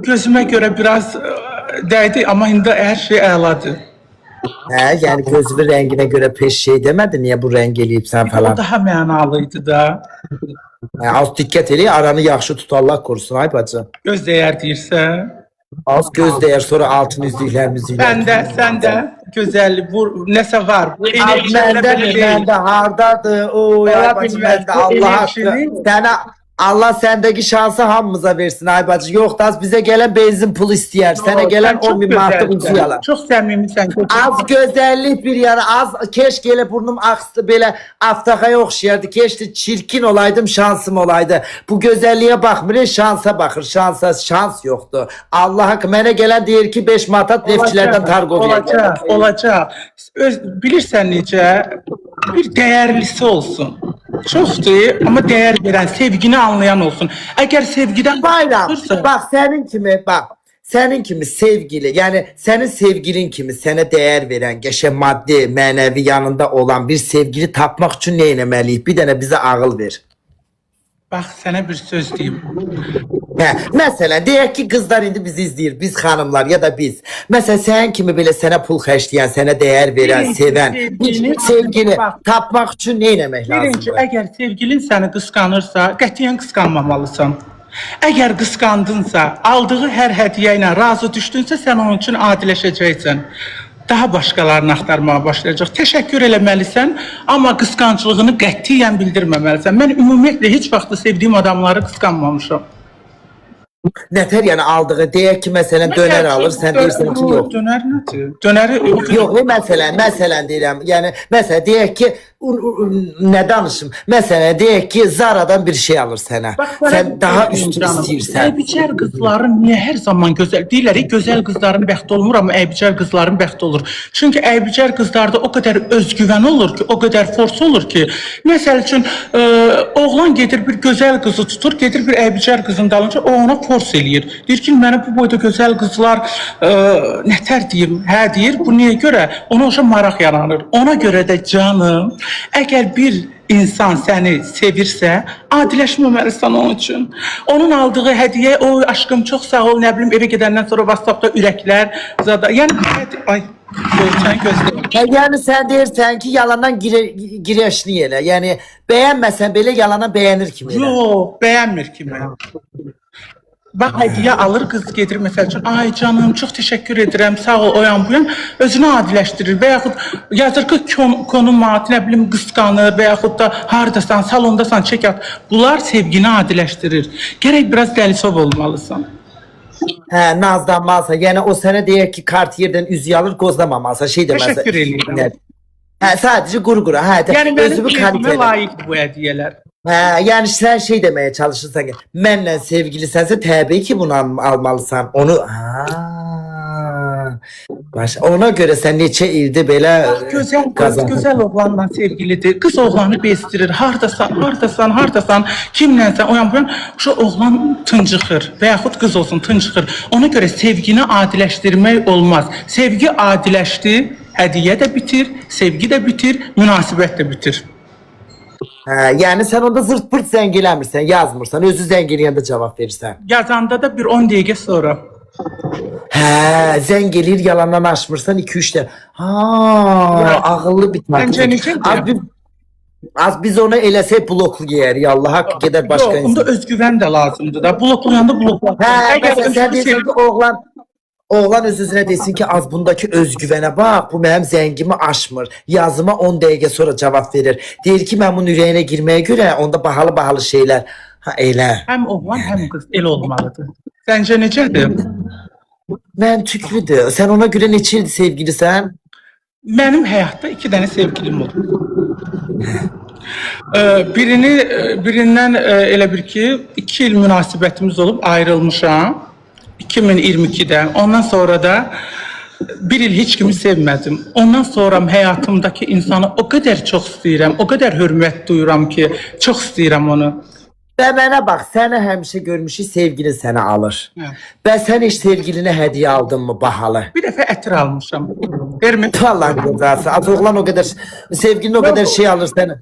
gözümə görə biraz dəydi, amma indi hər şey əladır. Yani gözünün rengine göre peş şey demedi. Niye bu renk eləyibsən O falan. daha mənalıydı da. Az dikkat elə, aranı yaxşı tut, Allah korusun ay bacı. Göz dəyər deyirsə. Az göz değer, sonra altın üzlüklərimiz ilə. Sən də gözəl, bu nəsə var. Bu Məndə hardadır? Oy ay bacı, məndə Allah haqqı. Sənə Allah səndəki şansı hamımıza versin ay bacı. Yok da az bize gelen benzin pul istəyər. Sənə gelen 10 bin manatlık ucu yalan. Çox səmimisən. Az gözəllik bir yana, az keşke elə burnum axsı belə aftaxaya oxşayardı. Keşke çirkin olaydım, şansım olaydı. Bu gözəlliyə baxmır, şansa baxır. Şans yoxdur. Allah haqqı, mənə gələn deyir ki 5 manat neftçilərdən tarqov olacaq, olacaq. Bilirsən necə? Bir dəyərlisi olsun. Çoxdur, amma dəyər verən, sevgini anlayan olsun. Əgər sevgidən bayram, bax sənin kimi sevgili, yani senin sevgilin kimi sənə dəyər verən, qəşəng maddi, mənəvi yanında olan bir sevgili tapmaq üçün nə etməliyik? Bir dənə bizə ağıl ver. Bax, sənə bir söz deyim. Mesela deyək ki kızlar indi bizi izləyir, biz xanımlar ya da biz. Mesela sen kimi belə sənə pul xərcləyən, sənə dəyər verən, sevən sevgili tapmaq üçün nə etmək lazımdır? Birinci, əgər sevgilin səni qısqanırsa, qətiyyən qısqanmamalısan. Əgər qısqandınsa, aldığı hər hədiyyə ilə razı düşdünsə, sən onun üçün adiləşəcəksən. Daha başqalarını axtarmağa başlayacaq. Təşəkkür eləməlisən, amma qısqanclığını qətiyyən bildirməməlisən. Mən ümumiyyətlə heç vaxt sevdiyim adamları qısqanmamışam. Nətər yəni aldığı, deyək ki məsələn dönər alır, sən deyirsən ki yox. Dönər nədir? Dönəri yox, məsələn deyirəm. Yəni məsələn deyək ki nə danışım? Məsələn deyək ki Zara'dan bir şey alır sənə. Sən daha üstün istəyirsən. Əybicər qızların niyə hər zaman gözəl? Deyirlər, gözəl qızların bəxti olmur, amma əybicər qızların bəxti olur. Çünki əybicər qızlarda o qədər özgüvən olur ki, o qədər forsu olur ki, məsəl üçün oğlan gedir bir gözəl qızı tutur, gedir bir əybicər qızın dalınca, o ona force eləyir. Deyir ki, mənə bu boyda gözəl qızlar nətər deyim, hə deyir, bu niyə görə? Ona oşa maraq yaranır. Ona görə də canım, əgər bir insan səni sevirsə, adiləşməməlisən onun üçün. Onun aldığı hədiyyə, oy aşkım çox sağ ol, nə bilim evə gedəndən sonra WhatsAppda ürəklər, zada, yəni, ay, yani sen deyirsən ki yalandan gireşni elə. Yəni bəyənməsən belə yalana bəyənir kimi elə. Yox, bəyənmir kimi. Bax, hədiyyə alır, qız gedir məsəl üçün, ay canım, çox təşəkkür edirəm, sağ ol, oyan buyan, özünü adiləşdirir və yaxud yazır ki, konuma, nə bilim, qısqanır və yaxud da haradasan, salondasan, çək at. Bunlar sevgini adiləşdirir. Gərək biraz dəlisov olmalısan. Hə, nazlanmalısan. Yəni o sənə deyək ki, kart yerdən üzüyü alır, qozlamamalsan, şey deməlisən. Təşəkkür edirəm. Hə, sadəcə qurqura. Hə, yəni mənim keyfimə layiqdir bu hədiyyələr. Hə, yəni sən şey deməyə çalışırsan ki, mənlə sevgilisənsə təbii ki bunu almalısan. Onu ona görə sən neçə ildir belə gözəl oğlanla sevgilidir. Qız oğlanı bezdirir. Hardasan, kimlənsən, oyan buyan, şu oğlan tıncıxır və yaxud qız olsun tıncıxır. Ona görə sevgini adiləşdirmək olmaz. Sevgi adiləşdi, hədiyyə də bitir, sevgi də bitir, münasibət də bitir. Hə, yəni sən onda zırt pırt zəng eləmirsən, yazmırsan, özü zəng eləyəndə cavab verirsən. Yazanda da bir 10 dəqiqə sonra. Hə, zəng eləyir, yalandan açmırsan 2-3 də. Ha, ağıllı bir taktik. Az biz onu eləsək bloklayarıq, Allah haqqı gedər başqa insan. Bunda özgüvən də lazımdır da, bloklayanda bloklayır. Hə, sən deyirsən ki, oğlan öz-özünə desin ki, az bundaki özgüvənə bax, bu mənim zəngimi aşmır. Yazıma 10 dəqiqə sonra cavab verir. Deyir ki, mən bunun ürəyinə girməyə görə onda bahalı şeylər. Ha, elə. Həm oğlan, həm qız elə olmalıdır. Səncə necədir? Məntiqlidir. Sən ona görə neçə ildir sevgilisən? Mənim həyatda 2 dənə sevgilim oldu. Birindən elə bir ki, 2 il münasibətimiz olub ayrılmışam. 2022'de. Ondan sonra da bir il hiç kimi sevmədim. Ondan sonra həyatımdaki insanı o qədər çox istəyirəm, o qədər hörmət duyuram ki, çox istəyirəm onu. Və mənə bax, səni həmişə görmüşük, sevgilin səni alır. Və sən heç sevgilinə hədiyyə aldın mı bahalı? Bir dəfə ətir almışam. Vallahi qocası, az oğlan o qədər, sevgilin o qədər şey alır sənə.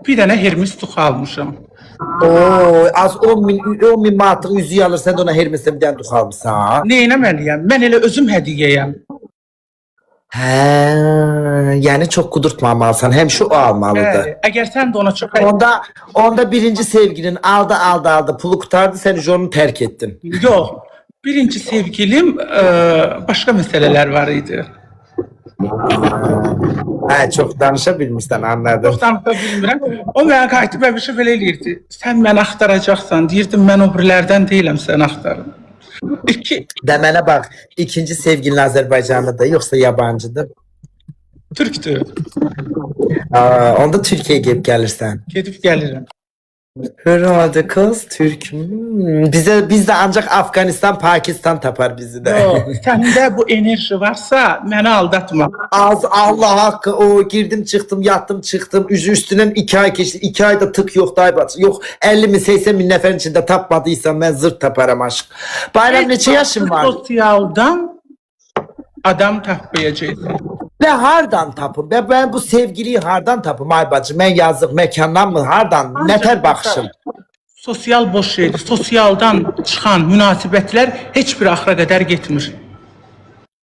Bir dənə Hermes tuxu almışam. Oo, az 10 bin manatlıq üzüyü alırsan da ona Hermes'ten bir dənə dux almısan. Nə etməliyəm? Mən elə özüm hədiyyəyəm. Hə, yəni çox qudurtmamalısan. Həmişə o almalıdır. Bəli. Əgər sən də ona çox Onda birinci sevgilin aldı, pulu qutardı, sən onu tərk etdin. Yox. Birinci sevgilim başqa məsələlər var idi. Hə, çox danışa bilmirsən, anladım. Yoxdan bilmirəm. O mənə qayıtıb həmişə belə eləyirdi. Sən məni axtaracaqsan. Deyirdim, mən o birilərdən deyiləm, sən axtarın. Demene bak, ikinci sevgilin Azerbaycanlıdır yoksa yabancıdır? Türkdür. Onda Türkiye'ye gelip gelirsen. Gedib gəlirəm. Herhalde kız Türk. Biz de ancak Afganistan, Pakistan tapar bizi de. Yox, səndə bu enerji varsa məni aldatma. Allah hakkı, o girdim çıktım, yattım çıktım, üstünden 2 ay geçti, 2 ayda tık yok daybat. Yok 50 bin 80 bin neferin içinde tapmadıysam ben zırt taparım aşk. Bayram neçə yaşın var? Sosialdan adam tapmayacaqsan. Ve hardan tapım? Ben bu sevgiliyi hardan tapım ay bacı? Ben yazık mekandan mı? Hardan? Neter bakışım? Sosial boş şeydir. Sosialdan çıxan münasibətlər heç bir axıra qədər getmir.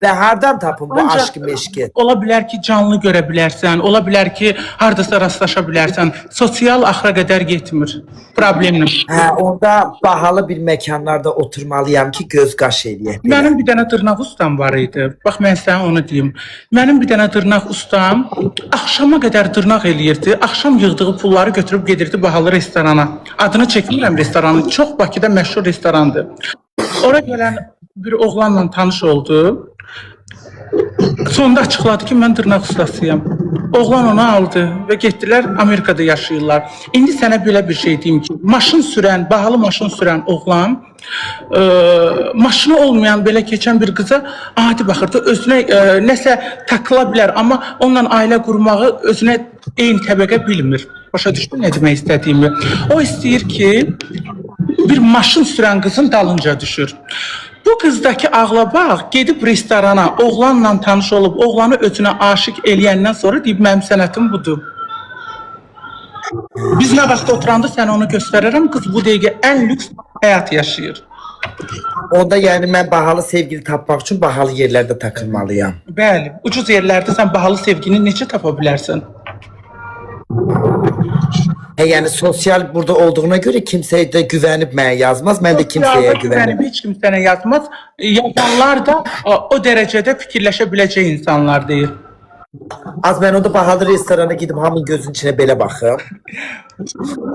Ve hardan tapım bu Ancaq aşkı meşki? Ola bilər ki, canlı görə bilərsən, ola bilər ki, hardasa rastlaşa bilərsən. Sosial axıra qədər getmir. Problemlə. Ha, onda bahalı bir mekanlarda oturmalıyam ki göz qaş eləyək. Mənim bir dənə dırnaq ustam var idi. Bax mən sənə onu deyim. Mənim bir dənə dırnaq ustam axşama qədər dırnaq eləyirdi. Axşam yığdığı pulları götürüb gedirdi bahalı restorana. Adını çəkmirəm restoranın. Çox Bakıda məşhur restorandır. Ora gələn bir oğlanla tanış oldu. Sonunda açıqladı ki, mən dırnaq ustasıyam. Oğlan onu aldı və getdilər Amerikada yaşayırlar. İndi sənə belə bir şey deyim ki, maşın sürən, bahalı maşın sürən oğlan maşını olmayan belə keçən bir qıza adi baxırdı. Özünə nəsə takıla bilər, amma onunla ailə qurmağı özünə eyni təbəqə bilmir. Başa düşdün nə demək istədiyimi? O istəyir ki, bir maşın sürən qızın dalınca düşür. Bu qızdakı ağlabağ gedib restorana, oğlanla tanış olub, oğlanı özünə aşiq eləyəndən sonra deyib, mənim sənətim budur. Biz nə vaxt oturanda sənə onu göstərərəm, qız bu dəqiqə ən lüks həyat yaşayır. Onda yəni mən bahalı sevgili tapmaq üçün bahalı yerlərdə takılmalıyam. Bəli, ucuz yerlərdə sən bahalı sevgini necə tapa bilərsən? Yani sosyal burada olduğuna göre kimseye de güvenip mən yazmaz. Ben de kimseye güvenip. Hiç kim sənə yazmaz. Yapanlar da o dərəcədə fikirləşə biləcək insanlar deyil. Az ben onda bahalı restorana gidip hamın gözün içine belə baxım.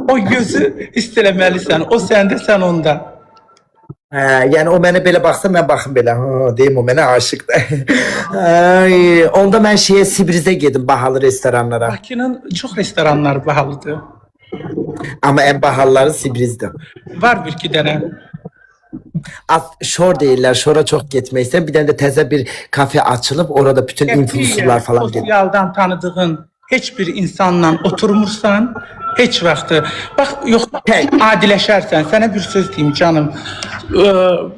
O gözü istələməlisən. O səndə, sən onda. Yani o mənə belə baxsa mən baxım belə. Deyim o mənə aşıqdır. Onda mən Sibriz'e gedim bahalı restoranlara. Bakının çox restoranları bahalıdır. Ama en bahalıları Sibriz'dir. Var bir-iki dənə. Şor deyirlər, şora çox getmək istəyirəm. Bir dənə də təzə bir kafe açılıb, orada bütün influencerlar falan gedir. Sosialdan tanıdığın heç bir insanla oturmursan, heç vaxtı. Bax, yox, adiləşərsən. Sənə bir söz deyim canım.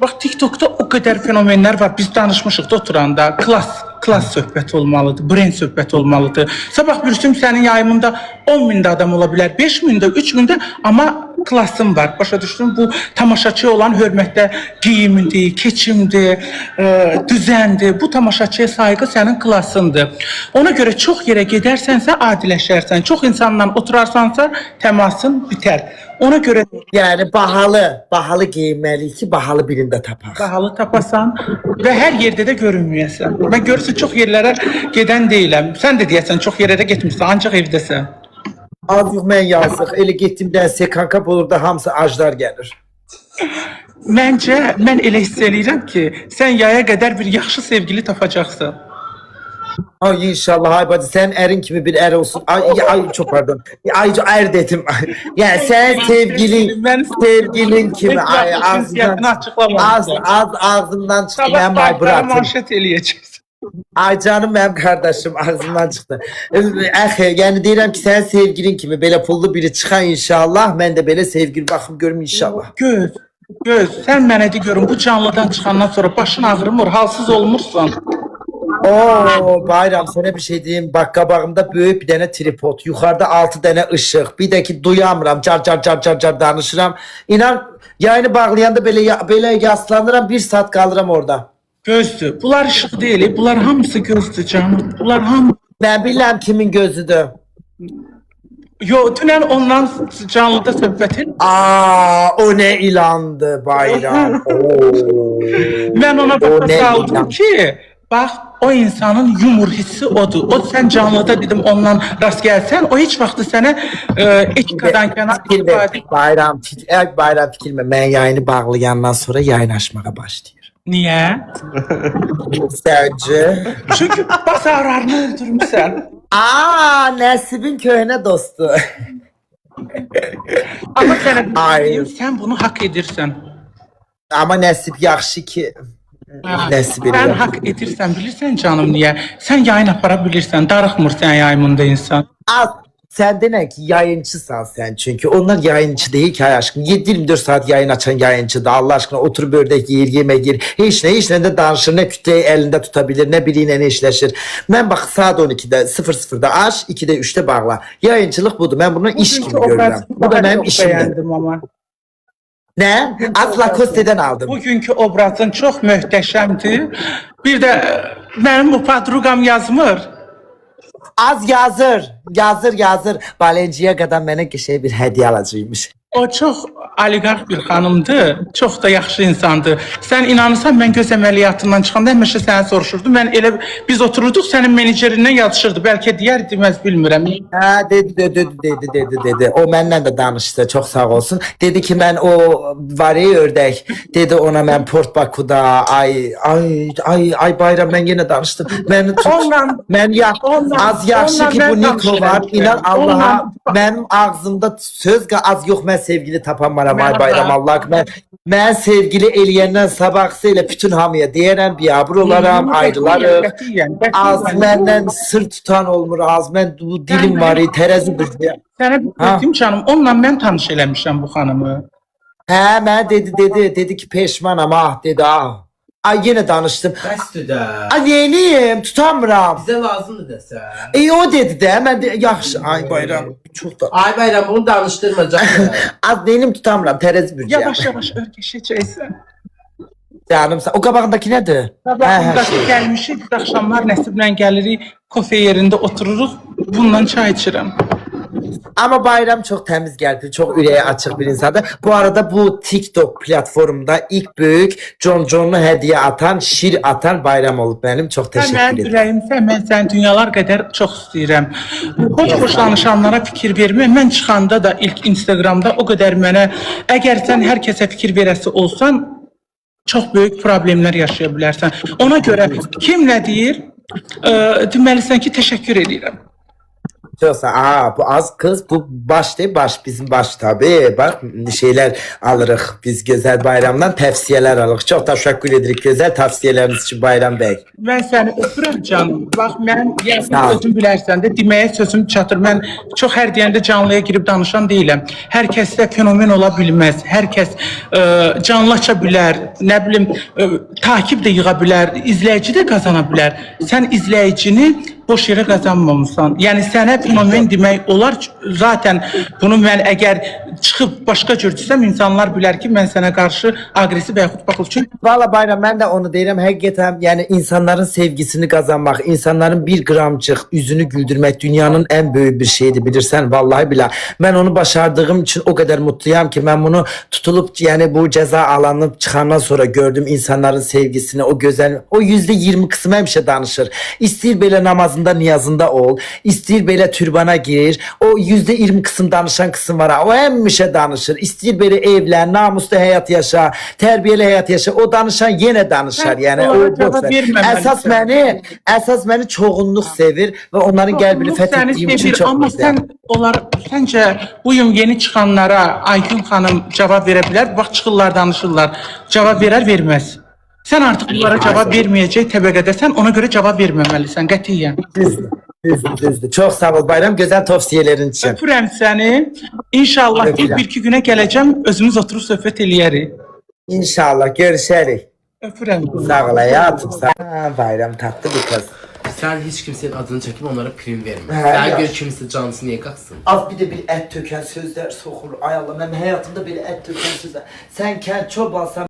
Bax, TikTokda o qədər fenomenlər var. Biz danışmışıq da oturanda. Klass söhbət olmalıdır, brend söhbət olmalıdır. Sabah bir gün sənin yayımında 10 mində adam ola bilər, 5 mində, 3 mində, amma klassın var. Başa düşdün, bu tamaşaçıya olan hörmətdə geyimdir, keçimdir, düzəndir. Bu tamaşaçıya sayğı sənin klassındır. Ona görə çox yerə gedərsənsə adiləşərsən, çox insanla oturarsansa təmasın bitər. Ona görə yani bahalı giyinməliyik ki, bahalı birində tapaq. Bahalı tapasan və hər yerdə də görünməyəsən. Mən görürsən çox yerlərə gedən deyiləm. Sən də deyəsən çox yerlərə getmirsən, ancaq evdəsən. Az yox mən yazıq. Elə getdimdən sekanka olur da hamısı aclar gəlir. Məncə mən elə hiss eləyirəm ki, sən yaya qədər bir yaxşı sevgili tapacaqsan. Ay inşallah ay bacı sen erin kimi bir er olsun. Ay çok pardon. Ay er dedim. Yani sen sevgilin kimi ay ağzımdan çıktı ben may bıraktım. Manşet eləyəcəksən. Ay canım benim kardeşim ağzımdan çıktı. Yani deyirəm ki sen sevgilin kimi böyle pullu biri çıxan inşallah. Ben de böyle sevgili baxım görüm inşallah. Göz, sən mənə de görüm bu canlıdan çıxandan sonra başın ağrımır, halsız olmursan. Oo Bayram sana bir şey diyeyim. Bak qabağımda böyük bir dənə tripod. Yuxarıda 6 dənə ışıq. Bir də ki duyamıram. Car car car car car danışıram. İnan yayını bağlayanda belə yaslanıram. 1 saat kalıram orada. Gözdür. Bunlar ışıq deyil. Bunlar hamısı gözdür canım. Bunlar hamısı. Ben bilmem kimin gözüdür. Yo, dünən ondan canlıda söhbət etdim. Aa o ne ilandı Bayram. Oo. Mən ona O başa ne saldım ilan. ki, bax o insanın yumor hissi odur. O sən canlıda dedim ondan rast gəlsən, o heç vaxt sənə etikadan kənar Fikirme, istifadə. Bayram fikirme. Ben yayını bağlayandan sonra yayın açmağa başlayır. Niyə? Sence? Çünki bazarlarını öldürmüsən. Aa Nesib'in köhne dostu. Amma sənə Ay. deyim, sən bunu haqq edirsən. Ama Nesib yaxşı ki. Nesib'in Sən haqq edirsən, bilirsən canım niyə? Sən yayın apara bilirsən, darıxmırsan yayımında insan. Az. Sen de ne ki yayıncısan sen çünkü onlar yayıncı değil ki ay aşkım 7-24 saat yayın açan yayıncı da Allah aşkına oturup ördek yer yemek yer hiç ne de danışır ne kütleyi elinde tutabilir ne biriyle ne işleşir. Ben bak saat 12'de 00'da aç 2'de 3'te bağla yayıncılık budur ben bunu iş gibi görürüm bu da benim işim. Bəyəndim amma. Ne? Az Lacoste'den aldım. Bugünkü obrazın çox möhtəşəmdir. Bir də mənim bu padruqam yazmır. Az yazır. Balenciye kadar mənə şey bir hediye alacakmış. O çox oliqarx bir xanımdır, çox da yaxşı insandır. Sən inanırsan, mən göz əməliyyatından çıxanda həmişə səni soruşurdum. Mən elə biz otururduq, sənin menecerindən yazışırdı. Bəlkə deyər, deməz bilmirəm. Ha dedi. O benimle de danıştı. Çok sağ olsun. Dedi ki ben o varı ördek. Dedi ona ben Port Baku'da ay Bayram ben yine danıştım. Ben tut. Ondan- Ben ya ondan- az yaxşı ondan ki ben bu Niko danışıram var. ki. İnan Allah'a Ondan- benim ağzımda söz az yok ben sevgili tapanmaram ay Mən- Bayram Allah. Ben sevgili eləyəndən sabahsı ilə bütün hamıya deyərəm, biabır olaram, ayrılarıq. Az məndən sır tutan olmur, az mən bu dilim var, tərəzidir. Sənə bir Ha. dedim canım, onunla mən tanış eləmişəm bu xanımı. Hə, mənə dedi ki peşmanam dedi Ay yine danışdım. Bəsdir də. Ay yeniyim, tutamıram. Bizə lazımdır desə. O dedi də, mən də yaxşı. Ay Bayram, çox da. Ay Bayram bunu danışdırmayacaq. Az benim tutamıram, tərəzi bürcəyəm. Yavaş yavaş örgəşəcəksən. Canım o qabağındakı nədir? Sabahındakı gəlmişik, biz axşamlar Nəsiblə gəlirik, kofe yerində otururuq, bundan çay içirəm. Ama Bayram çok temiz geldi, çok yüreğe açık bir insandır. Bu arada bu TikTok platformunda ilk büyük John'lu hediye atan, şir atan Bayram olup benim. Çok Sən teşekkür mənim ederim. ürəyimsə, mən səni dünyalar qədər çox istəyirəm. Xoş danışanlara fikir vermə. Mən çıxanda da ilk Instagramda o qədər mənə, əgər sən hər kəsə fikir verəsi olsan, çox böyük problemlər yaşaya bilərsən. Ona görə kim nə deyir, deməlisən ki, təşəkkür edirəm. Diyorsa bu az kız bu baş değil baş bizim baş tabi bak şeyler alırıq biz Güzel Bayramdan tavsiyeler alırıq çok teşekkür edirik güzel tavsiyeleriniz için Bayram Bey. Mən səni öpürəm canım. Bax mən Sağ ol. yəqin özün bilərsən də deməyə sözüm çatır. Mən çox hər deyəndə canlıya girib danışan deyiləm. Hər kəs də fenomen ola bilməz. Hər kəs canlı aça bilər. Nə bilim takib də yığa bilər, izləyici də qazana bilər. Sən izləyicini boş yerə qazanmamısan. Yəni sənə fenomen demək olar. Zaten bunu mən əgər çıxıb başqa cür desəm insanlar bilər ki, mən sənə qarşı aqressiv və yaxud baxıl. Çünki Valla Bayram ben de onu derim hakikaten yani insanların sevgisini kazanmak, insanların bir gramcık yüzünü güldürmek dünyanın en büyük bir şeydi bilirsen vallahi bile. Ben onu başardığım için o kadar mutluyum ki ben bunu tutulup yani bu ceza alanıp çıkandan sonra gördüm insanların sevgisini o güzel o %20 kısmı bir şey danışır. İstir böyle namazında niyazında ol, istir böyle türbana gir, o %20 kısım danışan kısım var ha, o hem bir şey danışır. İstir böyle evlen, namuslu hayat yaşa, terbiyeli hayat yaşa, o danışan yine danışar yani. onlara O cavab boş ver. verməməlisən. Əsas məni çoğunluq sevir və onların qəlbini Topluluk səni fəthetdiyim için sevir, çox amma mutluyum. sən səncə bu gün yeni çıxanlara Aygün xanım cavab verə bilər? Bax çıxırlar, danışırlar. Cavab verər, verməz. Sən artıq bunlara cavab verməyəcək təbəqədəsən, ona görə cavab verməməlisən qətiyyən. Düzdür. Çox sağ ol Bayram, gözəl tövsiyələrin üçün. Öpürəm səni. İnşallah Öpürəm. bir iki günə gələcəm, özümüz oturub söhbət eləyərik. İnşallah görüşərik. Öpürəm. Sağ ol hayatım. Sağ ol. Bayram tatlı bir kız. Sen hiç kimsenin adını çekip onlara prim verme. He, Sen ya. gör kimse canlısı niye kalksın? Az bir de bir et töken sözler sokulur. Ay Allah, benim hayatımda böyle et töken sözler. Sen kent çobansan